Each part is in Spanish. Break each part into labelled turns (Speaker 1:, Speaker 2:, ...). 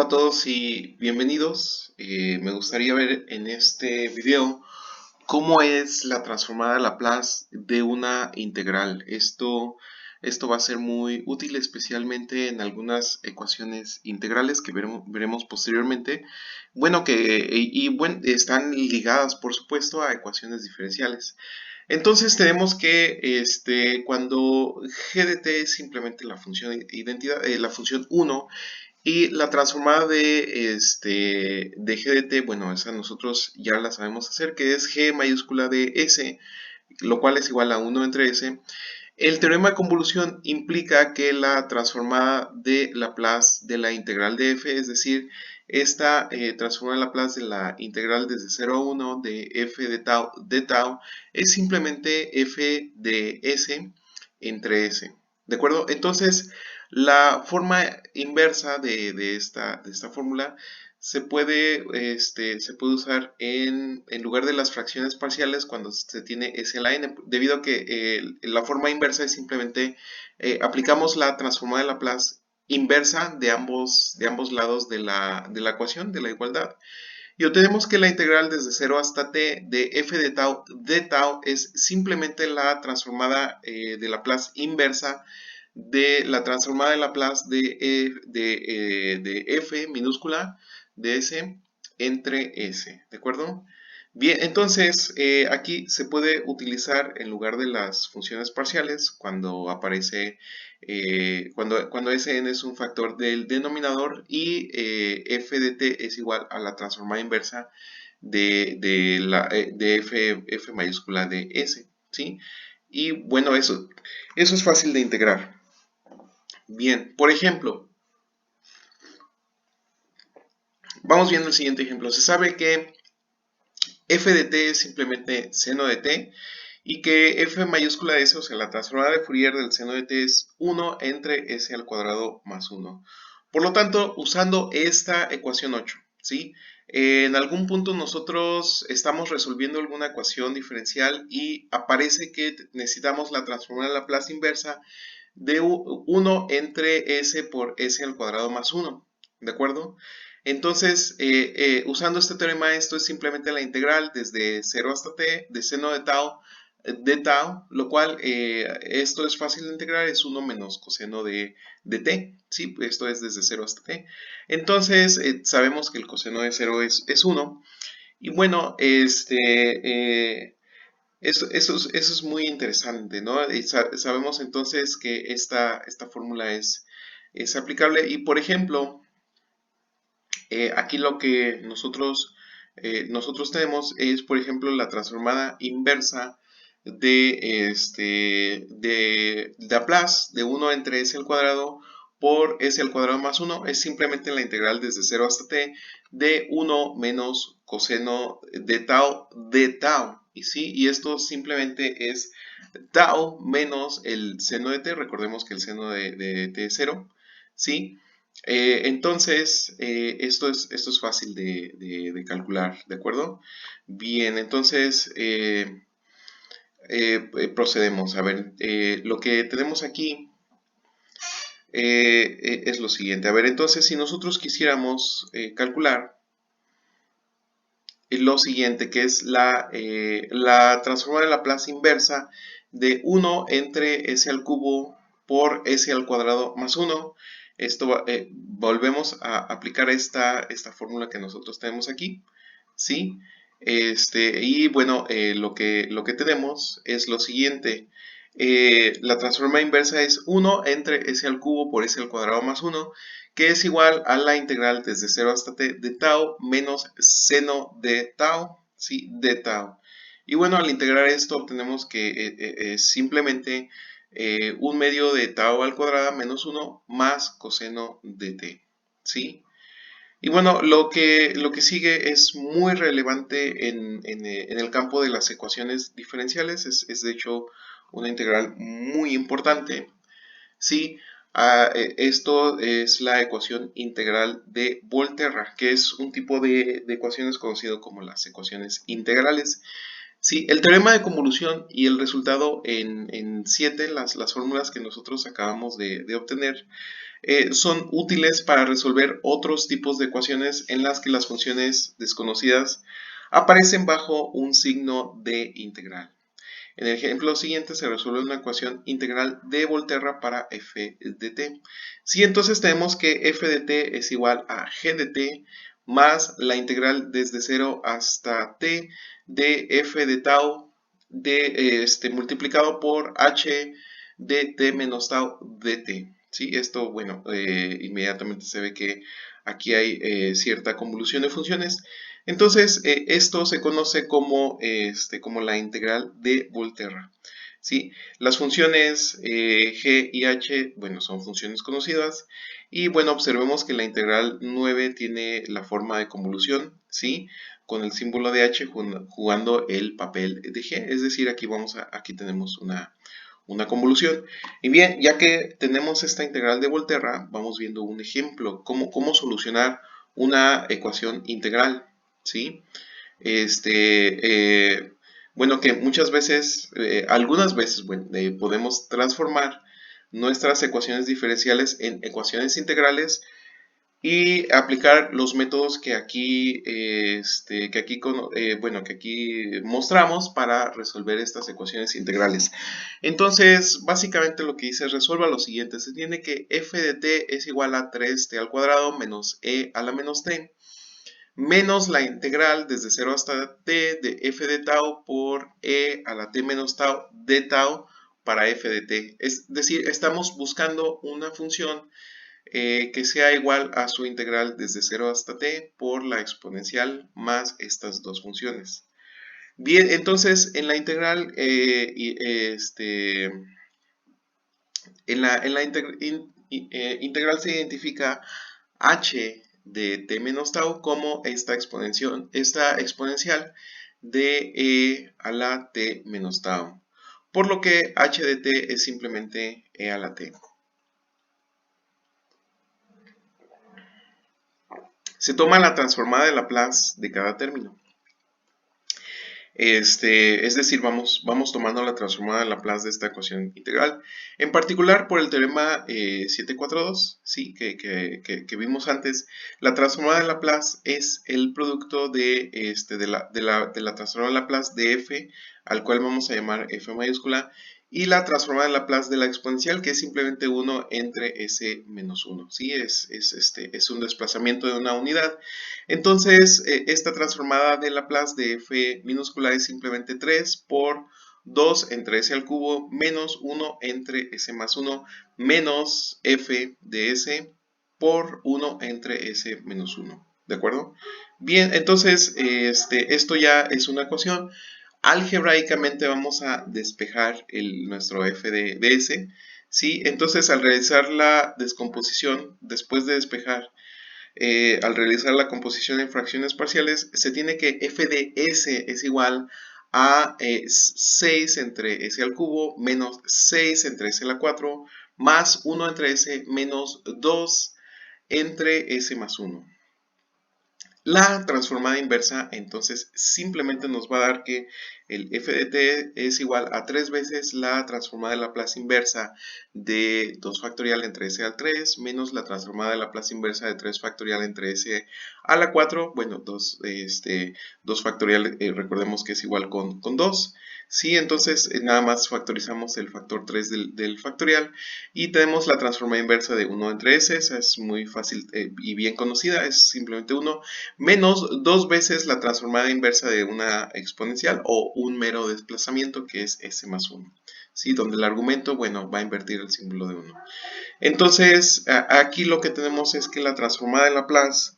Speaker 1: Hola a todos y bienvenidos. Me gustaría ver en este video cómo es la transformada de Laplace de una integral. Esto va a ser muy útil especialmente en algunas ecuaciones integrales que veremos posteriormente. Bueno, están ligadas por supuesto a ecuaciones diferenciales. Entonces tenemos que cuando g de t es simplemente la función identidad, la función 1, y la transformada de g de t, bueno, esa nosotros ya la sabemos hacer, que es g mayúscula de s, lo cual es igual a 1 entre s. El teorema de convolución implica que la transformada de Laplace de la integral de f, es decir, esta transformada de Laplace de la integral desde 0 a 1 de f de tau es simplemente f de s entre s. ¿De acuerdo? Entonces, la forma inversa de esta fórmula se puede usar en lugar de las fracciones parciales cuando se tiene s a la n, debido a que la forma inversa es simplemente aplicamos la transformada de Laplace inversa de ambos lados de la ecuación, de la igualdad. Y obtenemos que la integral desde 0 hasta t de f de tau es simplemente la transformada de Laplace inversa de la transformada de Laplace de f minúscula de s entre s, ¿de acuerdo? Bien, entonces aquí se puede utilizar en lugar de las funciones parciales cuando aparece, cuando Sn es un factor del denominador y f de t es igual a la transformada inversa de f mayúscula de s, ¿sí? Y bueno, eso es fácil de integrar. Bien, por ejemplo, vamos viendo el siguiente ejemplo. Se sabe que f de t es simplemente seno de t y que f mayúscula de s, o sea, la transformada de Fourier del seno de t es 1 entre s al cuadrado más 1. Por lo tanto, usando esta ecuación 8, ¿sí? En algún punto nosotros estamos resolviendo alguna ecuación diferencial y aparece que necesitamos la transformada de Laplace inversa de 1 entre s por s al cuadrado más 1, ¿de acuerdo? Entonces, usando este teorema, esto es simplemente la integral desde 0 hasta t de seno de tau, lo cual esto es fácil de integrar, es 1 menos coseno de t, ¿sí? Pues esto es desde 0 hasta t. Entonces, sabemos que el coseno de 0 es 1. Y bueno, eso es muy interesante, ¿no? Y sabemos entonces que esta fórmula es aplicable. Y por ejemplo, aquí lo que nosotros tenemos es, por ejemplo, la transformada inversa de Laplace de 1 entre s al cuadrado por s al cuadrado más 1. Es simplemente la integral desde 0 hasta t de 1 menos coseno de tau. Y sí, y esto simplemente es tau menos el seno de t. Recordemos que el seno de t es 0, ¿sí? Entonces, esto es fácil de calcular, ¿de acuerdo? Bien, entonces procedemos. A ver, lo que tenemos aquí es lo siguiente. A ver, entonces, si nosotros quisiéramos calcular lo siguiente, que es la transformada de Laplace inversa de 1 entre s al cubo por s al cuadrado más 1. Esto volvemos a aplicar esta fórmula que nosotros tenemos aquí, ¿sí? Y bueno, lo que tenemos es lo siguiente. La transformada inversa es 1 entre s al cubo por s al cuadrado más 1, que es igual a la integral desde 0 hasta t de tau menos seno de tau, ¿sí? De tau. Y bueno, al integrar esto obtenemos que es simplemente 1 medio de tau al cuadrado menos 1 más coseno de t, ¿sí? Y bueno, lo que sigue es muy relevante en el campo de las ecuaciones diferenciales, es de hecho una integral muy importante, ¿sí? Esto es la ecuación integral de Volterra, que es un tipo de ecuaciones conocido como las ecuaciones integrales. Sí, el teorema de convolución y el resultado en 7, las fórmulas que nosotros acabamos de obtener, son útiles para resolver otros tipos de ecuaciones en las que las funciones desconocidas aparecen bajo un signo de integral. En el ejemplo siguiente se resuelve una ecuación integral de Volterra para f de t. Sí, entonces tenemos que f de t es igual a g de t más la integral desde 0 hasta t de f de tau multiplicado por h de t menos tau de t. ¿Sí? Esto, bueno, inmediatamente se ve que aquí hay cierta convolución de funciones. Entonces, esto se conoce como la integral de Volterra. ¿Sí? Las funciones g y h, bueno, son funciones conocidas. Y bueno, observemos que la integral 9 tiene la forma de convolución, ¿sí? Con el símbolo de h jugando el papel de g. Es decir, aquí tenemos una convolución. Y bien, ya que tenemos esta integral de Volterra, vamos viendo un ejemplo, cómo solucionar una ecuación integral. ¿Sí? Bueno, que muchas veces, algunas veces, bueno, podemos transformar nuestras ecuaciones diferenciales en ecuaciones integrales y aplicar los métodos que aquí mostramos para resolver estas ecuaciones integrales. Entonces, básicamente lo que dice es resuelva lo siguiente. Se tiene que f de t es igual a 3t al cuadrado menos e a la menos t menos la integral desde 0 hasta t de f de tau por e a la t menos tau de tau para f de t. Es decir, estamos buscando una función que sea igual a su integral desde 0 hasta t por la exponencial más estas dos funciones. Bien, entonces en la integral, integral se identifica h de t menos tau como esta exponencial de e a la t menos tau. Por lo que h de t es simplemente e a la t. Se toma la transformada de Laplace de cada término. Es decir, vamos tomando la transformada de Laplace de esta ecuación integral. En particular, por el teorema 742, ¿sí? que vimos antes, la transformada de Laplace es el producto de la transformada de Laplace de f, al cual vamos a llamar f mayúscula, y la transformada de Laplace de la exponencial, que es simplemente 1 entre s menos 1. ¿Sí? Es un desplazamiento de una unidad. Entonces, esta transformada de Laplace de f minúscula es simplemente 3 por 2 entre s al cubo menos 1 entre s más 1 menos f de s por 1 entre s menos 1. ¿De acuerdo? Bien, entonces esto ya es una ecuación. Algebraicamente vamos a despejar nuestro f de s. ¿Sí? Entonces, al realizar la descomposición, después de despejar, al realizar la composición en fracciones parciales, se tiene que f de s es igual a 6 entre s al cubo menos 6 entre s a la 4 más 1 entre s menos 2 entre s más 1. La transformada inversa entonces simplemente nos va a dar que el f de t es igual a 3 veces la transformada de Laplace inversa de 2 factorial entre s al 3 menos la transformada de Laplace inversa de 3 factorial entre s a la 4. Bueno, 2 factorial, recordemos que es igual con 2. Sí, entonces nada más factorizamos el factor 3 del factorial y tenemos la transformada inversa de 1 entre s. Esa es muy fácil y bien conocida, es simplemente 1 menos 2 veces la transformada inversa de una exponencial o un mero desplazamiento, que es s más 1, ¿sí? Donde el argumento, bueno, va a invertir el símbolo de 1. Entonces, aquí lo que tenemos es que la transformada de Laplace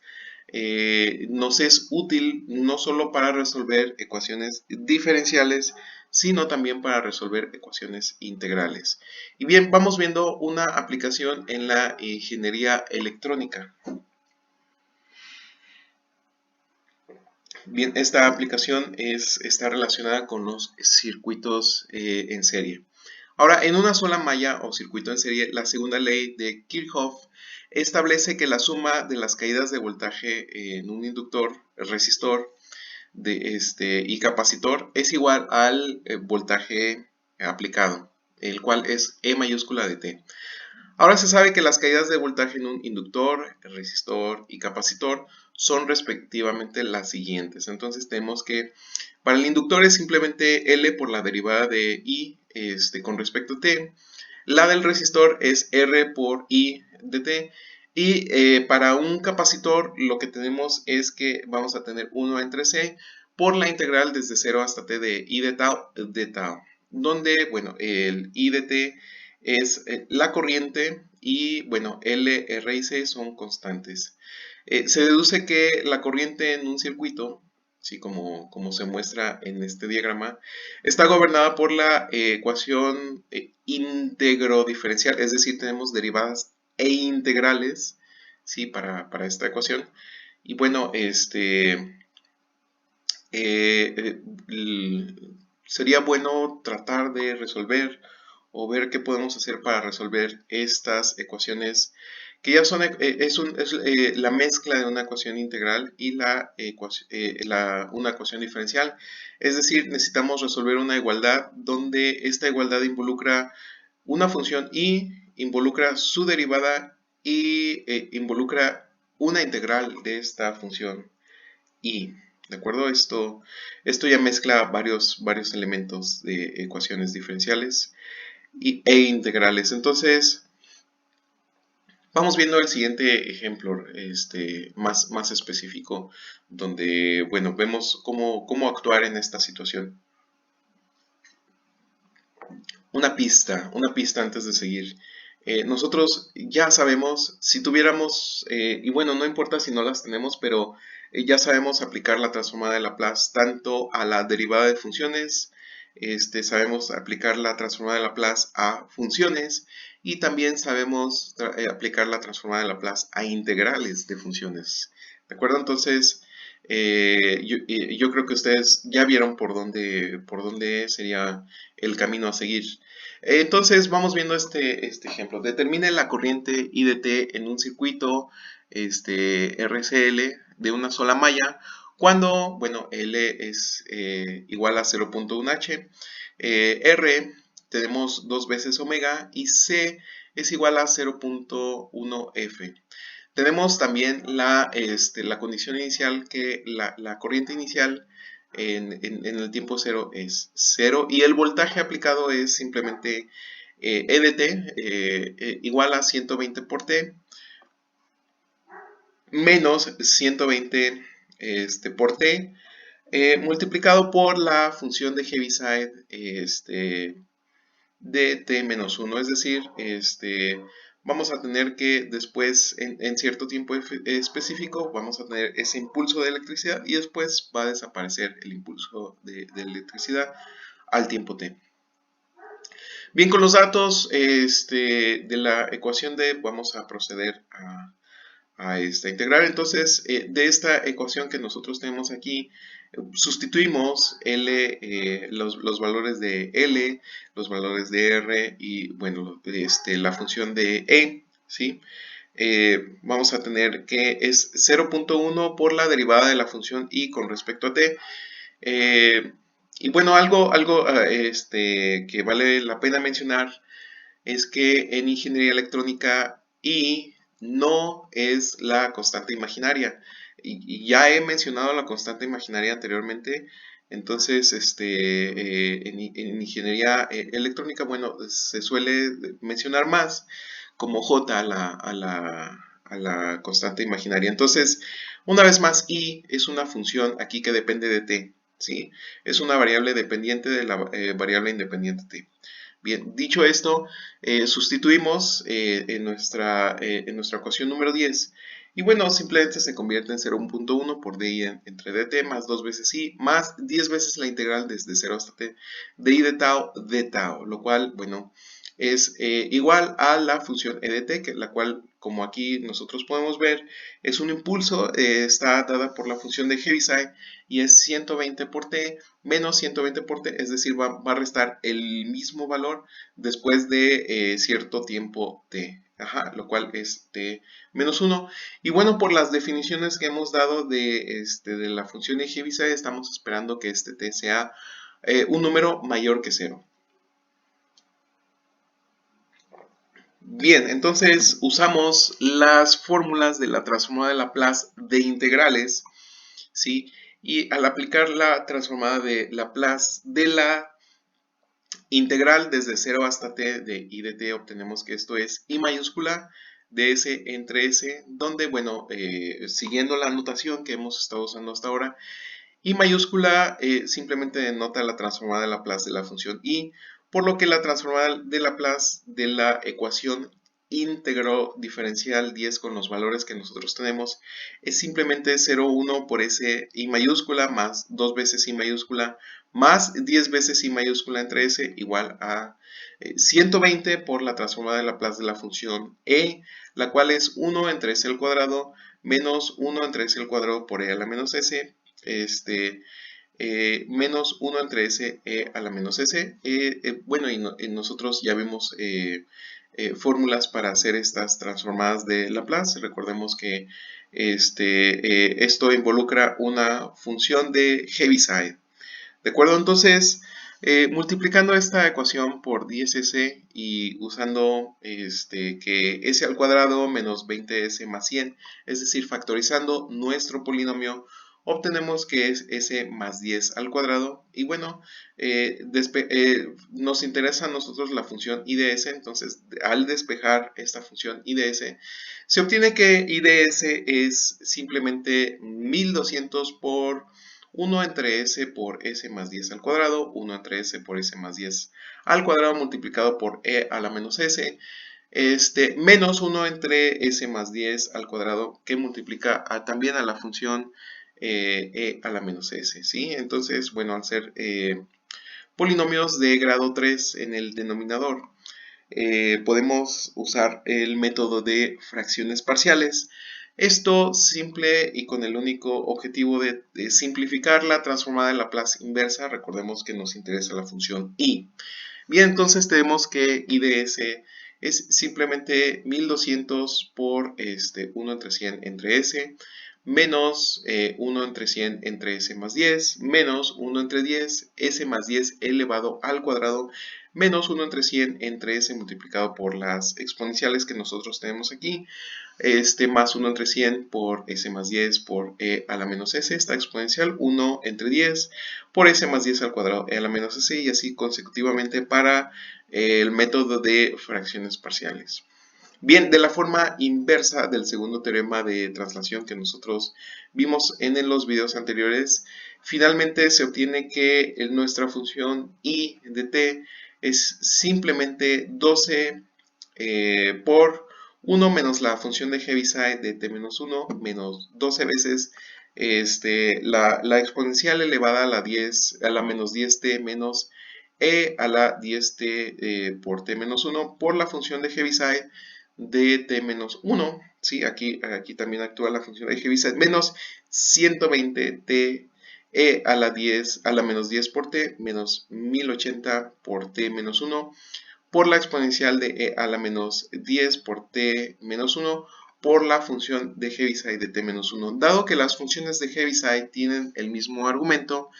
Speaker 1: nos es útil no solo para resolver ecuaciones diferenciales, sino también para resolver ecuaciones integrales. Y bien, vamos viendo una aplicación en la ingeniería electrónica. Bien, esta aplicación está relacionada con los circuitos en serie. Ahora, en una sola malla o circuito en serie, la segunda ley de Kirchhoff establece que la suma de las caídas de voltaje en un inductor, resistor, y capacitor es igual al voltaje aplicado, el cual es E mayúscula de T. Ahora se sabe que las caídas de voltaje en un inductor, resistor y capacitor son respectivamente las siguientes. Entonces tenemos que para el inductor es simplemente L por la derivada de I con respecto a T. La del resistor es R por I de T. Y para un capacitor lo que tenemos es que vamos a tener 1 entre C por la integral desde 0 hasta T de I de tau, donde, bueno, el I de T es la corriente y, bueno, L, R y C son constantes. Se deduce que la corriente en un circuito, ¿sí? como se muestra en este diagrama, está gobernada por la ecuación íntegro diferencial, es decir, tenemos derivadas e integrales, ¿sí? para esta ecuación. Y bueno, sería bueno tratar de resolver o ver qué podemos hacer para resolver estas ecuaciones que ya son la mezcla de una ecuación integral y una ecuación diferencial. Es decir, necesitamos resolver una igualdad donde esta igualdad involucra una función y involucra su derivada y involucra una integral de esta función y, ¿de acuerdo? Esto ya mezcla varios elementos de ecuaciones diferenciales e integrales. Entonces, vamos viendo el siguiente ejemplo más específico, donde, bueno, vemos cómo actuar en esta situación. Una pista antes de seguir. Nosotros ya sabemos, si tuviéramos, y bueno, no importa si no las tenemos, pero ya sabemos aplicar la transformada de Laplace tanto a la derivada de funciones, sabemos aplicar la transformada de Laplace a funciones y también sabemos aplicar la transformada de Laplace a integrales de funciones. ¿De acuerdo? Entonces, yo creo que ustedes ya vieron por dónde sería el camino a seguir. Entonces vamos viendo este ejemplo. Determine la corriente I de T en un circuito RCL de una sola malla cuando, bueno, L es igual a 0.1 H, R tenemos 2 veces omega y C es igual a 0.1 F. Tenemos también la condición inicial que la corriente inicial en el tiempo cero es 0 y el voltaje aplicado es simplemente E de T igual a 120 por T menos 120 por T multiplicado por la función de Heaviside de T menos 1, es decir, vamos a tener que después, en cierto tiempo específico, vamos a tener ese impulso de electricidad y después va a desaparecer el impulso de electricidad al tiempo t. Bien, con los datos de la ecuación D vamos a proceder a integrar. Entonces, de esta ecuación que nosotros tenemos aquí, sustituimos los valores de L, los valores de R y, bueno, la función de E, ¿sí? Vamos a tener que es 0.1 por la derivada de la función I con respecto a T. Y bueno, algo que vale la pena mencionar es que en ingeniería electrónica I no es la constante imaginaria. Y ya he mencionado la constante imaginaria anteriormente. Entonces, en ingeniería electrónica, bueno, se suele mencionar más como J a la constante imaginaria. Entonces, una vez más, I es una función aquí que depende de T, ¿sí? Es una variable dependiente de la variable independiente T. Bien, dicho esto, sustituimos en nuestra ecuación número 10 y bueno, simplemente se convierte en 0.1 por di entre dt más 2 veces i más 10 veces la integral desde 0 hasta t de i de tau, lo cual, bueno, es igual a la función e de t, que la cual, como aquí nosotros podemos ver, es un impulso, está dada por la función de Heaviside y es 120 por t menos 120 por t, es decir, va a restar el mismo valor después de cierto tiempo t. Ajá, lo cual es t menos 1. Y bueno, por las definiciones que hemos dado de la función de Heaviside, estamos esperando que este t sea un número mayor que 0. Bien, entonces usamos las fórmulas de la transformada de Laplace de integrales, ¿sí? Y al aplicar la transformada de Laplace de la integral desde 0 hasta t de i de t, obtenemos que esto es i mayúscula de s entre s, donde, bueno, siguiendo la notación que hemos estado usando hasta ahora, i mayúscula simplemente denota la transformada de Laplace de la función i, por lo que la transformada de Laplace de la ecuación íntegro diferencial 10 con los valores que nosotros tenemos es simplemente 0,1 por ese i mayúscula más 2 veces i mayúscula más 10 veces i mayúscula entre s igual a 120 por la transformada de Laplace de la función e, la cual es 1 entre s al cuadrado menos 1 entre s al cuadrado por e a la menos s, menos 1 entre s a la menos s. Bueno, y nosotros ya vimos fórmulas para hacer estas transformadas de Laplace. Recordemos que esto involucra una función de Heaviside. ¿De acuerdo? Entonces, multiplicando esta ecuación por 10s y usando que s al cuadrado menos 20s más 100, es decir, factorizando nuestro polinomio, obtenemos que es s más 10 al cuadrado. Y bueno, nos interesa a nosotros la función i de s, entonces al despejar esta función i de s, se obtiene que i de s es simplemente 1200 por 1 entre s por s más 10 al cuadrado, 1 entre s por s más 10 al cuadrado multiplicado por e a la menos s, menos 1 entre s más 10 al cuadrado, que multiplica también a la función e a la menos s, ¿sí? Entonces, bueno, al ser polinomios de grado 3 en el denominador, podemos usar el método de fracciones parciales. Esto simple y con el único objetivo de simplificar la transformada de Laplace inversa. Recordemos que nos interesa la función i. Bien, entonces tenemos que i de s es simplemente 1200 por 1 entre 100 entre s, menos 1 entre 100 entre s más 10, menos 1 entre 10, s más 10 elevado al cuadrado, menos 1 entre 100 entre s multiplicado por las exponenciales que nosotros tenemos aquí, más 1 entre 100 por s más 10 por e a la menos s, esta exponencial 1 entre 10 por s más 10 al cuadrado e a la menos s, y así consecutivamente para el método de fracciones parciales. Bien, de la forma inversa del segundo teorema de traslación que nosotros vimos en los videos anteriores, finalmente se obtiene que nuestra función i de t es simplemente 12 por 1 menos la función de Heaviside de t menos 1 menos 12 veces la exponencial elevada a la 10 a la menos 10t menos e a la 10t por t menos 1 por la función de Heaviside de t menos 1, ¿sí? Aquí también actúa la función de Heaviside, menos 120t e a la 10 a la menos 10 por t menos 1080 por t menos 1 por la exponencial de e a la menos 10 por t menos 1 por la función de Heaviside de t menos 1. Dado que las funciones de Heaviside tienen el mismo argumento,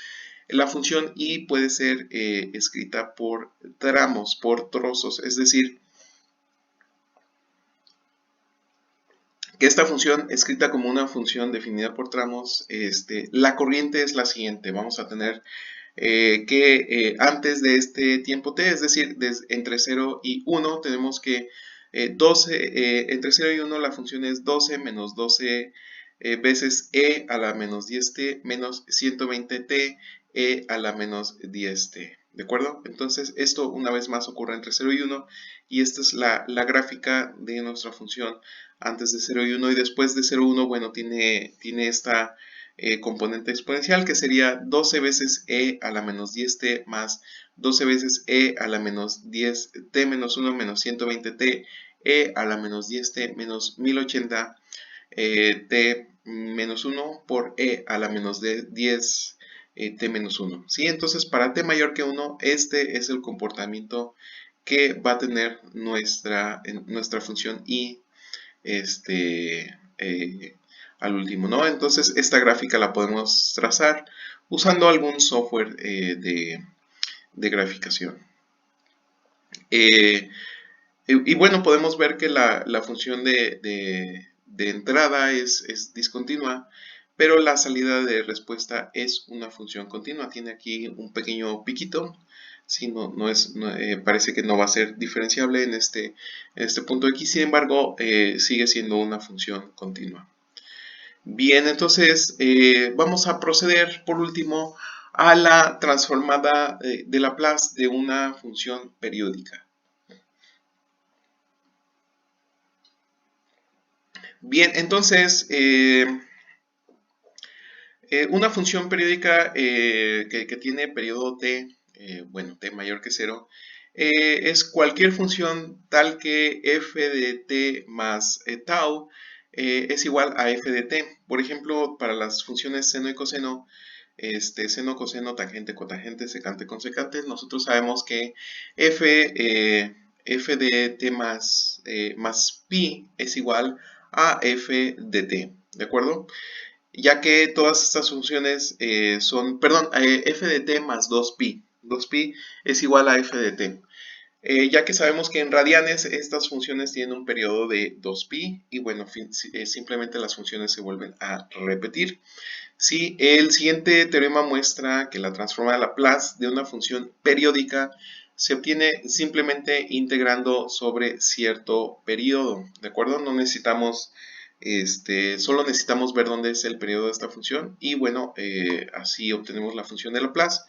Speaker 1: la función i puede ser escrita por tramos, por trozos, es decir, que esta función escrita como una función definida por tramos, la corriente es la siguiente. Vamos a tener que antes de este tiempo t, es decir, entre 0 y 1, tenemos que 12, entre 0 y 1 la función es 12 menos 12 veces e a la menos 10t menos 120t e a la menos 10t. ¿De acuerdo? Entonces esto una vez más ocurre entre 0 y 1 y esta es la gráfica de nuestra función antes de 0 y 1, y después de 0 y 1, bueno, tiene esta componente exponencial que sería 12 veces e a la menos 10t más 12 veces e a la menos 10t menos 1 menos 120t, e a la menos 10t menos 1080, t menos 1 por e a la menos 10 t menos 1. ¿Sí? Entonces, para t mayor que 1, este es el comportamiento que va a tener nuestra función y al último, ¿no? Entonces, esta gráfica la podemos trazar usando algún software de graficación. Y bueno, podemos ver que la función de entrada es discontinua, pero la salida de respuesta es una función continua. Tiene aquí un pequeño piquito. Sí, parece que no va a ser diferenciable en este punto X, sin embargo, sigue siendo una función continua. Bien, entonces vamos a proceder por último a la transformada de Laplace de una función periódica. Bien, entonces, una función periódica que tiene periodo t, bueno, t mayor que 0, es cualquier función tal que f de t más tau es igual a f de t. Por ejemplo, para las funciones seno y coseno, seno, coseno, tangente, cotangente, secante, consecante, nosotros sabemos que f de t más pi es igual a f de t, ¿de acuerdo? Ya que todas estas funciones son, perdón, f de t más 2pi. 2pi es igual a f de t. Ya que sabemos que en radianes estas funciones tienen un periodo de 2pi y bueno, simplemente las funciones se vuelven a repetir. Sí, el siguiente teorema muestra que la transformada de Laplace de una función periódica se obtiene simplemente integrando sobre cierto periodo, ¿de acuerdo? No necesitamos, solo necesitamos ver dónde es el periodo de esta función y bueno, así obtenemos la función de Laplace.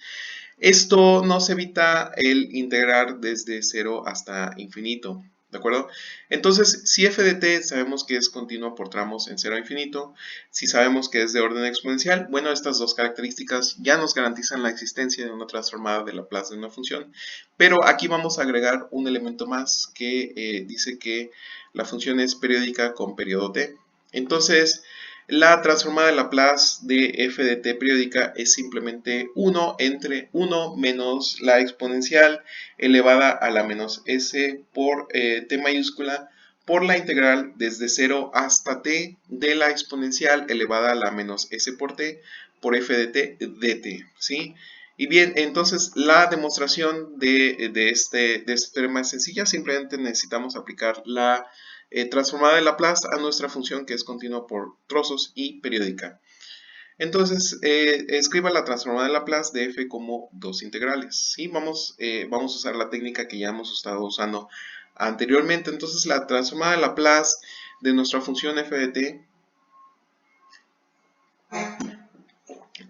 Speaker 1: Esto nos evita el integrar desde 0 hasta infinito, ¿de acuerdo? Entonces, si f de t sabemos que es continuo por tramos en 0 a infinito, si sabemos que es de orden exponencial, bueno, estas dos características ya nos garantizan la existencia de una transformada de Laplace de una función, pero aquí vamos a agregar un elemento más que dice que la función es periódica con periodo t. Entonces, la transformada de Laplace de f de t periódica es simplemente 1 entre 1 menos la exponencial elevada a la menos s por t mayúscula por la integral desde 0 hasta t de la exponencial elevada a la menos s por t por f de t dt, ¿sí? Y bien, entonces la demostración de este teorema es sencilla, simplemente necesitamos aplicar la transformada de Laplace a nuestra función que es continua por trozos y periódica. Entonces, escriba la transformada de Laplace de f como dos integrales. ¿Sí? Vamos a usar la técnica que ya hemos estado usando anteriormente. Entonces, la transformada de Laplace de nuestra función f de t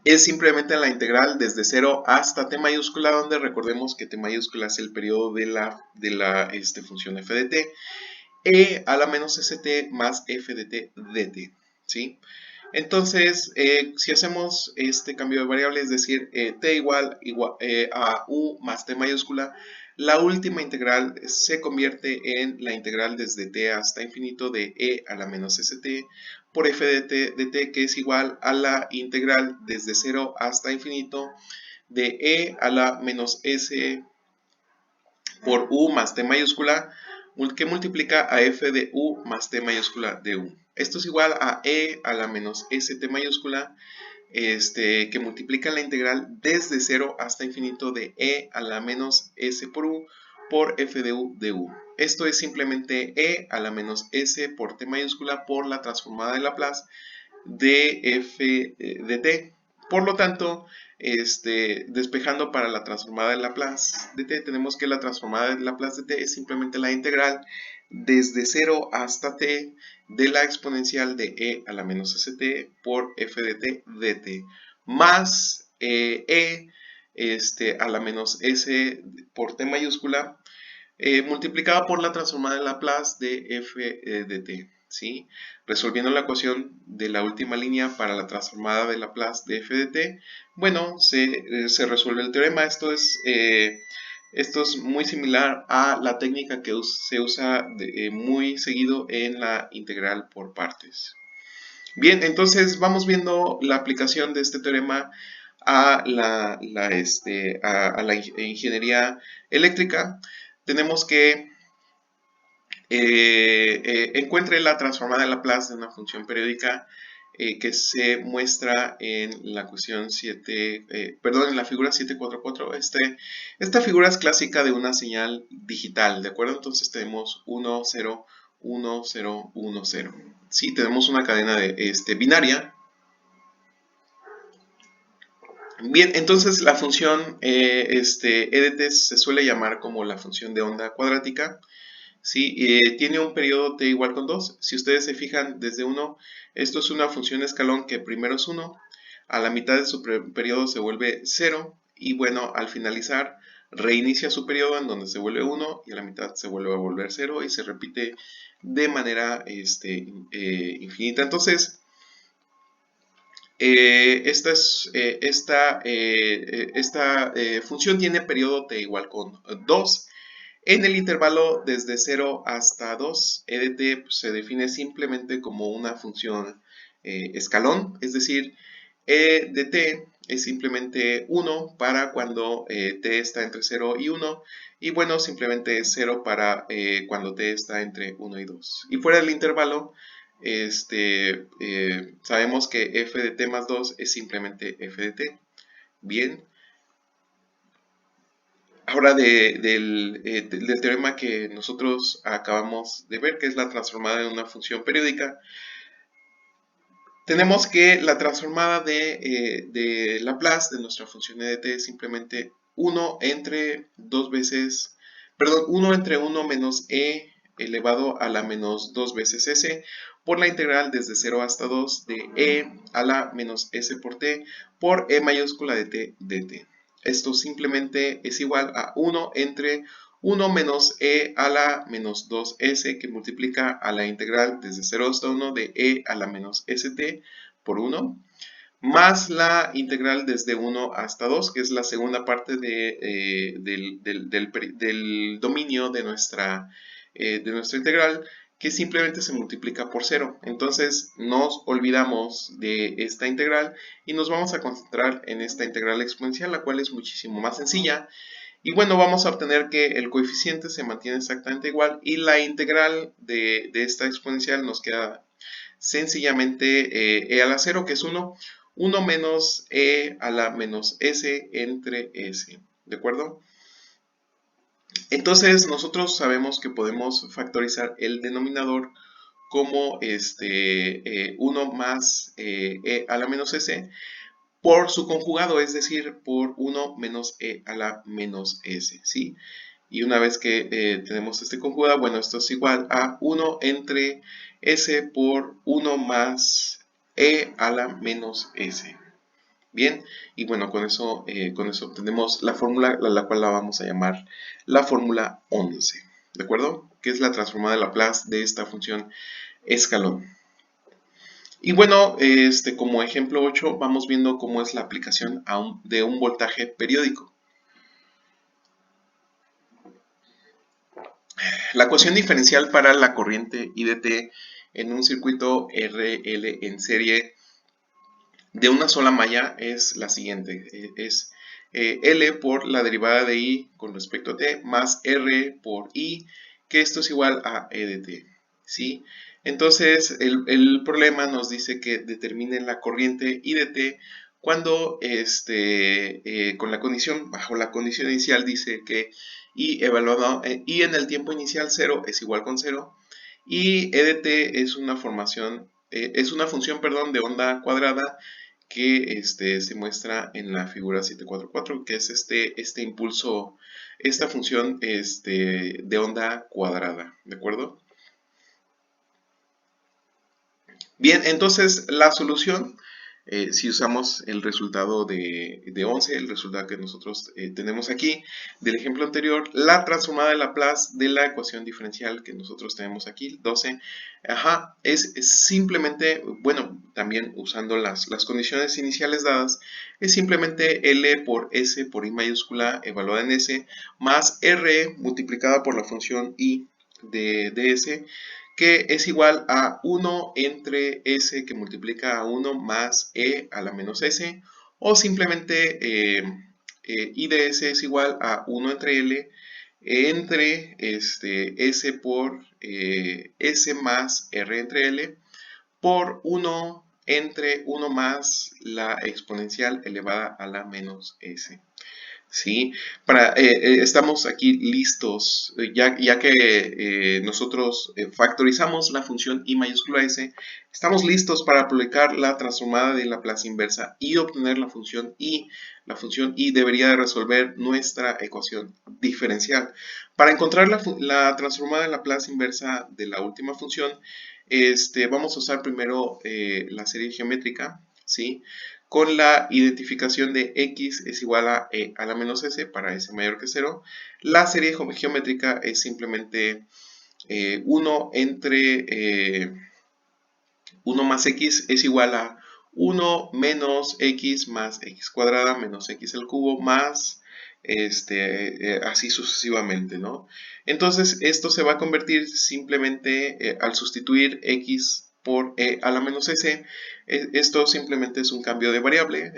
Speaker 1: es simplemente la integral desde 0 hasta t mayúscula, donde recordemos que t mayúscula es el periodo de la función f de t. E a la menos st más f de t dt, ¿sí? Entonces, si hacemos este cambio de variable, es decir, t igual a u más t mayúscula, la última integral se convierte en la integral desde t hasta infinito de e a la menos st por f de t, que es igual a la integral desde 0 hasta infinito de e a la menos s por u más t mayúscula, que multiplica a f de u más t mayúscula de u. Esto es igual a e a la menos st mayúscula, que multiplica la integral desde 0 hasta infinito de e a la menos s por u por f de u de u. Esto es simplemente e a la menos s por t mayúscula por la transformada de Laplace de f de t. Por lo tanto, despejando para la transformada de Laplace de t, tenemos que la transformada de Laplace de t es simplemente la integral desde 0 hasta t de la exponencial de e a la menos st por f de t dt más a la menos s por t mayúscula multiplicada por la transformada de Laplace de f de t, ¿sí? Resolviendo la ecuación de la última línea para la transformada de Laplace de f de t, bueno, se resuelve el teorema. Esto es muy similar a la técnica que se usa muy seguido en la integral por partes. Bien, entonces vamos viendo la aplicación de este teorema a la ingeniería eléctrica. Tenemos que encuentre la transformada de Laplace de una función periódica que se muestra en la ecuación 7, en la figura 744. Esta figura es clásica de una señal digital, ¿de acuerdo? Entonces tenemos 1, 0, 1, 0, 1, 0. Sí, tenemos una cadena binaria. Bien, entonces la función e de t se suele llamar como la función de onda cuadrática. Sí, tiene un periodo t igual con 2. Si ustedes se fijan desde 1, esto es una función escalón que primero es 1, a la mitad de su periodo se vuelve 0 y bueno, al finalizar reinicia su periodo en donde se vuelve 1 y a la mitad se vuelve a volver 0 y se repite de manera infinita. Entonces, esta función tiene periodo t igual con 2. En el intervalo desde 0 hasta 2, e de t pues, se define simplemente como una función escalón, es decir, e de t es simplemente 1 para cuando t está entre 0 y 1, y bueno, simplemente es 0 para cuando t está entre 1 y 2. Y fuera del intervalo, sabemos que f de t más 2 es simplemente f de t. Bien. Ahora del teorema que nosotros acabamos de ver, que es la transformada de una función periódica, tenemos que la transformada de Laplace de nuestra función e de t es simplemente 1 entre 1 menos e elevado a la menos 2 veces s por la integral desde 0 hasta 2 de e a la menos s por t por e mayúscula de t dt. Esto simplemente es igual a 1 entre 1 menos e a la menos 2s que multiplica a la integral desde 0 hasta 1 de e a la menos st por 1, más la integral desde 1 hasta 2, que es la segunda parte del dominio de nuestra integral, que simplemente se multiplica por 0. Entonces nos olvidamos de esta integral y nos vamos a concentrar en esta integral exponencial, la cual es muchísimo más sencilla. Y bueno, vamos a obtener que el coeficiente se mantiene exactamente igual y la integral de esta exponencial nos queda sencillamente e a la 0, que es 1, 1 menos e a la menos s entre s, ¿de acuerdo? Entonces nosotros sabemos que podemos factorizar el denominador como 1 más e a la menos s por su conjugado, es decir, por 1 menos e a la menos s, ¿sí? Y una vez que tenemos este conjugado, bueno, esto es igual a 1 entre s por 1 más e a la menos s. Bien, y bueno, con eso obtenemos la fórmula, la cual la vamos a llamar la fórmula 11, ¿de acuerdo? Que es la transformada de Laplace de esta función escalón. Y bueno, como ejemplo 8, vamos viendo cómo es la aplicación de un voltaje periódico. La ecuación diferencial para la corriente I de t en un circuito RL en serie de una sola malla es la siguiente. Es L por la derivada de I con respecto a t más R por I, que esto es igual a E de t. ¿Sí? Entonces, el problema nos dice que determinen la corriente I de t cuando con la condición, bajo la condición inicial dice que I evaluado I en el tiempo inicial 0 es igual con 0 y E de t es una función de onda cuadrada que se muestra en la figura 744, que es este impulso, esta función de onda cuadrada, ¿de acuerdo? Bien, entonces la solución si usamos el resultado de 11, el resultado que nosotros tenemos aquí del ejemplo anterior, la transformada de Laplace de la ecuación diferencial que nosotros tenemos aquí, 12, es simplemente, bueno, también usando las condiciones iniciales dadas, es simplemente L por S por I mayúscula evaluada en S más R multiplicada por la función I de S, que es igual a 1 entre S que multiplica a 1 más E a la menos S, o simplemente I de S es igual a 1 entre L entre S por S más R entre L por 1 entre 1 más la exponencial elevada a la menos S. ¿Sí? Estamos aquí listos, ya que nosotros factorizamos la función I mayúscula S, estamos listos para aplicar la transformada de Laplace inversa y obtener la función I. La función I debería de resolver nuestra ecuación diferencial. Para encontrar la transformada de Laplace inversa de la última función, vamos a usar primero la serie geométrica, ¿sí? Con la identificación de x es igual a e a la menos s para s mayor que 0. La serie geométrica es simplemente 1 entre 1 más x es igual a 1 menos x más x cuadrada menos x al cubo más así sucesivamente, ¿no? Entonces esto se va a convertir simplemente al sustituir x por e a la menos s, esto simplemente es un cambio de variable,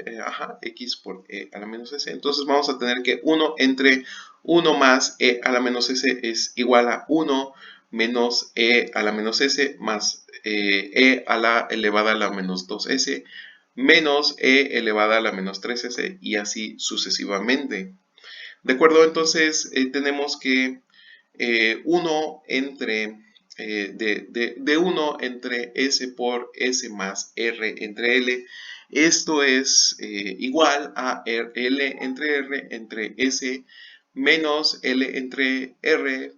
Speaker 1: x por e a la menos s, entonces vamos a tener que 1 entre 1 más e a la menos s es igual a 1 menos e a la menos s más e a la elevada a la menos 2s menos e elevada a la menos 3s y así sucesivamente. ¿De acuerdo? Entonces tenemos que 1 entre de 1 entre s por s más r entre l, esto es igual a l entre s menos l entre r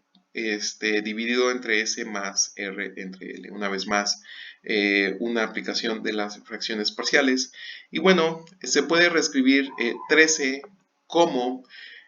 Speaker 1: dividido entre s más r entre l. Una vez más, una aplicación de las fracciones parciales. Y bueno, se puede reescribir 13 como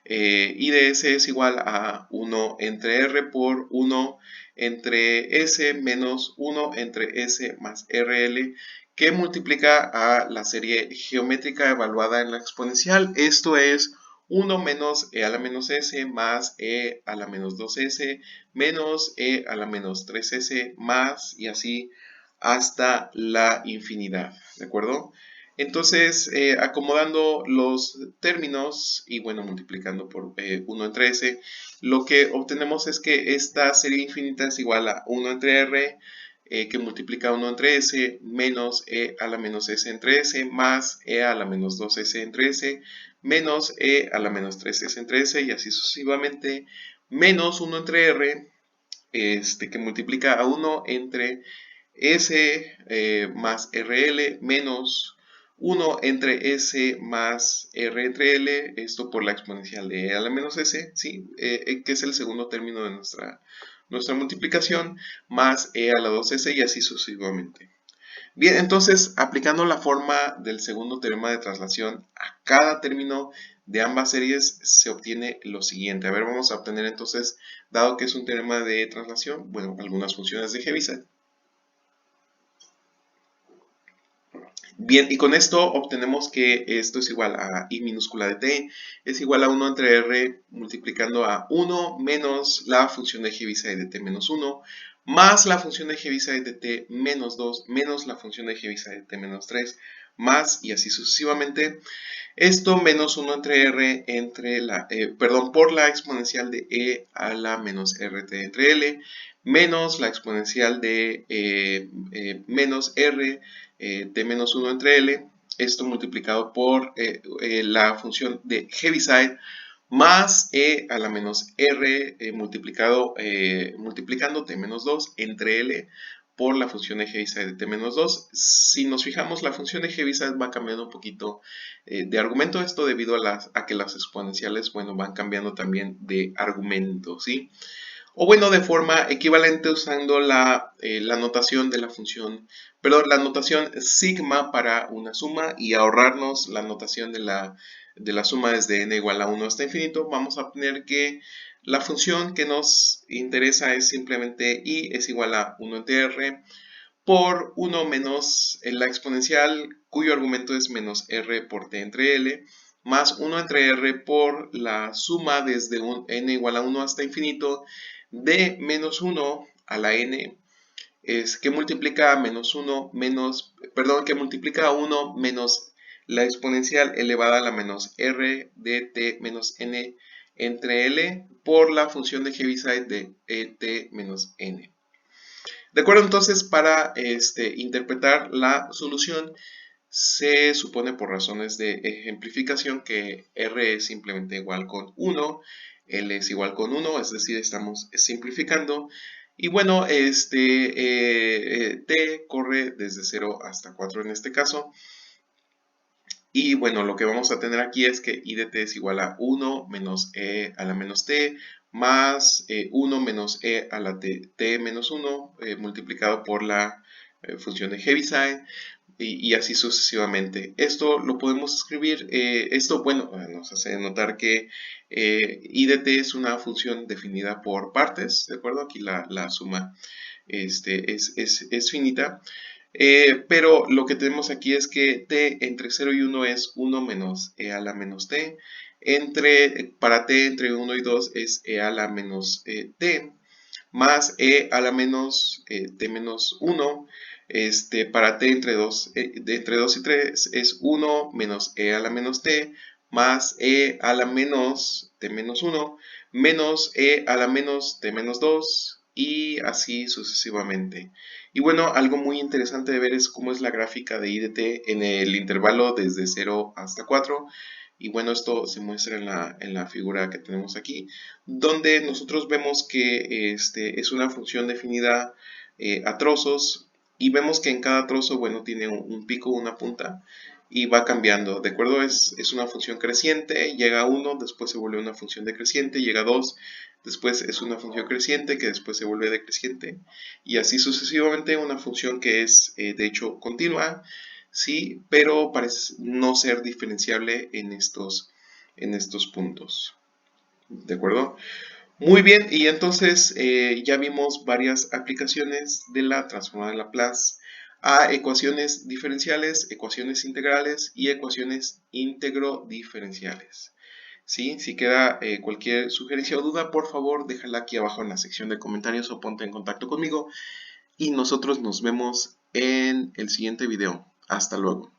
Speaker 1: I de S es igual a 1 entre R por 1 entre S menos 1 entre S más RL, que multiplica a la serie geométrica evaluada en la exponencial. Esto es 1 menos E a la menos S más E a la menos 2S menos E a la menos 3S más y así hasta la infinidad. ¿De acuerdo? Entonces, acomodando los términos y bueno, multiplicando por 1 entre s, lo que obtenemos es que esta serie infinita es igual a 1 entre r, que multiplica 1 entre s, menos e a la menos s entre s, más e a la menos 2s entre s, menos e a la menos 3s entre s, y así sucesivamente, menos 1 entre r, que multiplica a 1 entre s más rl menos 1 entre s más r entre l, esto por la exponencial de e a la menos s, ¿sí? Que es el segundo término de nuestra multiplicación, más e a la 2s y así sucesivamente. Bien, entonces aplicando la forma del segundo teorema de traslación a cada término de ambas series se obtiene lo siguiente. A ver, vamos a obtener entonces, dado que es un teorema de traslación, bueno, algunas funciones de Heaviside. Bien, y con esto obtenemos que esto es igual a I minúscula de t, es igual a 1 entre r multiplicando a 1 menos la función de Heaviside de t menos 1, más la función de Heaviside de t menos 2, menos la función de Heaviside de t menos 3, más y así sucesivamente. Esto menos 1 entre r entre por la exponencial de e a la menos rt entre l, menos la exponencial de menos r de menos 1 entre l, esto multiplicado por la función de Heaviside, más e a la menos r multiplicando t menos 2 entre l por la función de Heaviside de t menos 2. Si nos fijamos, la función de Heaviside va cambiando un poquito de argumento, esto debido a que las exponenciales, bueno, van cambiando también de argumento, ¿sí? o bueno, de forma equivalente usando la notación de la función, perdón, la notación sigma para una suma y ahorrarnos la notación de la suma desde n igual a 1 hasta infinito. Vamos a obtener que la función que nos interesa es simplemente y es igual a 1 entre r por 1 menos la exponencial cuyo argumento es menos r por t entre l, más 1 entre r por la suma desde n igual a 1 hasta infinito de menos 1 a la n, es que multiplica a menos 1 menos, perdón, que multiplica a 1 menos la exponencial elevada a la menos r de t menos n entre l por la función de Heaviside de t menos n. De acuerdo, entonces para interpretar la solución se supone por razones de ejemplificación que r es simplemente igual con 1, l es igual con 1, es decir, estamos simplificando. Y bueno, t corre desde 0 hasta 4 en este caso. Y bueno, lo que vamos a tener aquí es que i de t es igual a 1 menos e a la menos t más 1 menos e a la t menos 1 multiplicado por la función de Heaviside y así sucesivamente. Esto lo podemos escribir, esto bueno, nos hace notar que i de t es una función definida por partes, ¿de acuerdo? Aquí la suma es finita. Pero lo que tenemos aquí es que t entre 0 y 1 es 1 menos e a la menos t. Para t entre 1 y 2 es e a la menos t más e a la menos t menos 1. Para t entre 2 y 3 es 1 menos e a la menos t más e a la menos t menos 1 menos e a la menos t menos 2 y así sucesivamente. Y bueno, algo muy interesante de ver es cómo es la gráfica de i de t en el intervalo desde 0 hasta 4. Y bueno, esto se muestra en la figura que tenemos aquí, donde nosotros vemos que es una función definida a trozos y vemos que en cada trozo, bueno, tiene un pico, una punta y va cambiando, ¿de acuerdo? Es una función creciente, llega a 1, después se vuelve una función decreciente, llega a 2, después es una función creciente que después se vuelve decreciente y así sucesivamente una función que es de hecho continua, sí, pero parece no ser diferenciable en estos puntos, ¿de acuerdo? Muy bien, y entonces ya vimos varias aplicaciones de la transformada de Laplace a ecuaciones diferenciales, ecuaciones integrales y ecuaciones íntegro-diferenciales. ¿Sí? Si queda cualquier sugerencia o duda, por favor déjala aquí abajo en la sección de comentarios o ponte en contacto conmigo y nosotros nos vemos en el siguiente video. Hasta luego.